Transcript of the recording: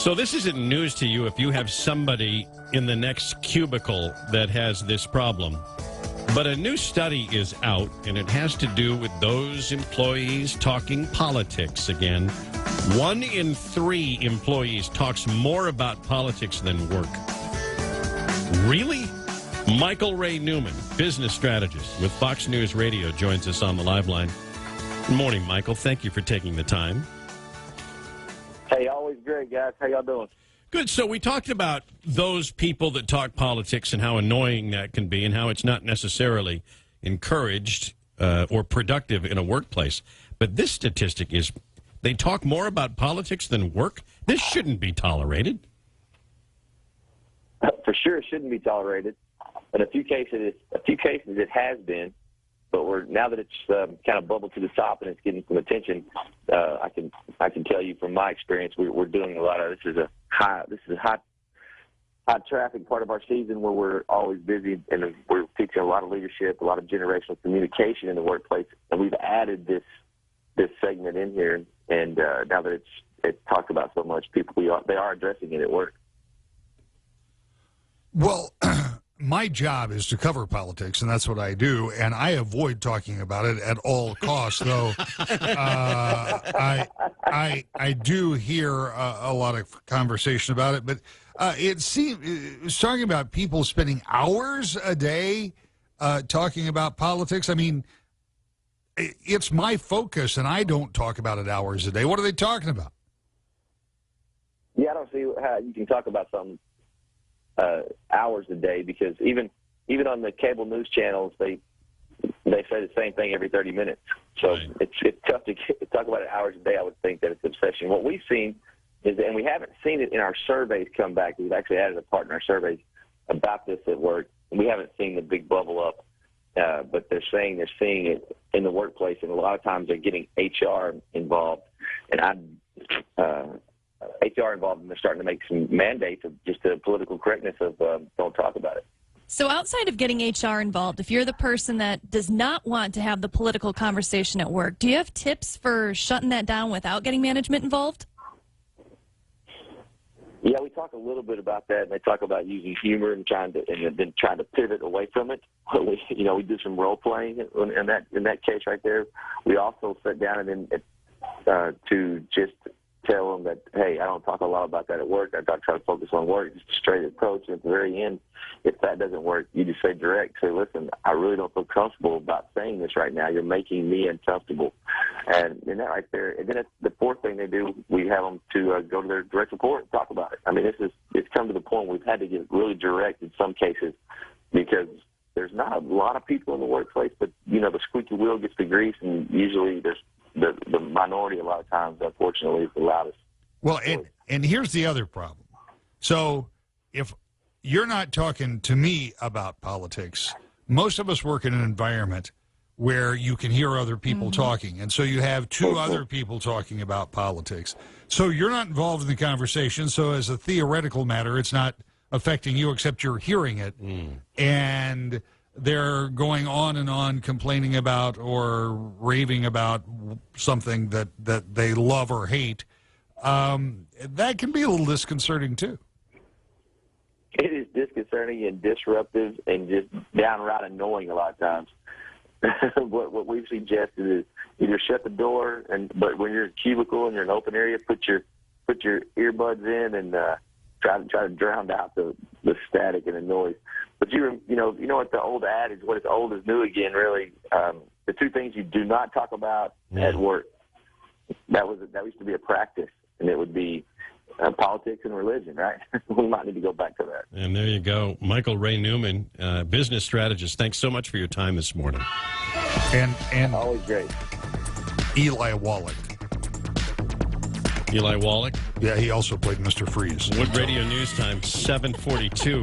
So this isn't news to you if you have somebody in the next cubicle that has this problem. But a new study is out, and it has to do with those employees talking politics again. 1 in 3 employees talks more about politics than work. Really? Michael Ray Newman, business strategist with Fox News Radio, joins us on the live line. Good morning, Michael. Thank you for taking the time. Hey, always great, guys. How y'all doing? Good. So we talked about those people that talk politics and how annoying that can be and how it's not necessarily encouraged or productive in a workplace. But this statistic is they talk more about politics than work. This shouldn't be tolerated. For sure, it shouldn't be tolerated. In a few cases, it has been. But now that it's kind of bubbled to the top and it's getting some attention, I can tell you from my experience, we're doing a lot of this is a high traffic part of our season where we're always busy and we're teaching a lot of leadership, a lot of generational communication in the workplace, and we've added this segment in here. And now that it's talked about so much, they are addressing it at work. Well, my job is to cover politics, and that's what I do, and I avoid talking about it at all costs, though I do hear a lot of conversation about it, but it was talking about people spending hours a day talking about politics. I mean, it's my focus, and I don't talk about it hours a day. What are they talking about? Yeah, I don't see how you can talk about something hours a day, because even on the cable news channels, they say the same thing every 30 minutes. So right. It's tough to talk about it hours a day. I would think that it's obsession. What we've seen is, and we haven't seen it in our surveys come back. We've actually added a part in our surveys about this at work, and we haven't seen the big bubble up. But they're saying they're seeing it in the workplace, and a lot of times they're getting HR involved. And HR involved, and they're starting to make some mandates of just the political correctness of don't talk about it. So outside of getting HR involved, if you're the person that does not want to have the political conversation at work, do you have tips for shutting that down without getting management involved? Yeah, we talk a little bit about that, and they talk about using humor and then trying to pivot away from it. We do some role playing in that case right there. We also sit down and then to just tell them that, hey, I don't talk a lot about that at work. I try to focus on work, just a straight approach. And at the very end, if that doesn't work, you just say listen, I really don't feel comfortable about saying this right now. You're making me uncomfortable. And that right there. And then the fourth thing they do, we have them to go to their direct report and talk about it. I mean, it's come to the point we've had to get really direct in some cases because there's not a lot of people in the workplace, but, the squeaky wheel gets the grease, and usually there's the minority a lot of times, unfortunately, is the loudest. Well, and here's the other problem. So if you're not talking to me about politics, most of us work in an environment where you can hear other people talking, and so you have two other people talking about politics. So you're not involved in the conversation, so as a theoretical matter, it's not affecting you except you're hearing it. And they're going on and on complaining about or raving about something that they love or hate. That can be a little disconcerting, too. It is disconcerting and disruptive and just downright annoying a lot of times. What we've suggested is either shut the door, but when you're in a cubicle and you're in an open area, put your earbuds in and try to drown out the static and the noise. But you know what the old adage, what is old is new again, really. The two things you do not talk about at work. That used to be a practice, and it would be politics and religion, right? We might need to go back to that. And there you go. Michael Ray Newman, business strategist. Thanks so much for your time this morning. And always great. Eli Wallach. Eli Wallach? Yeah, he also played Mr. Freeze. Wood Radio News Time, 7:42.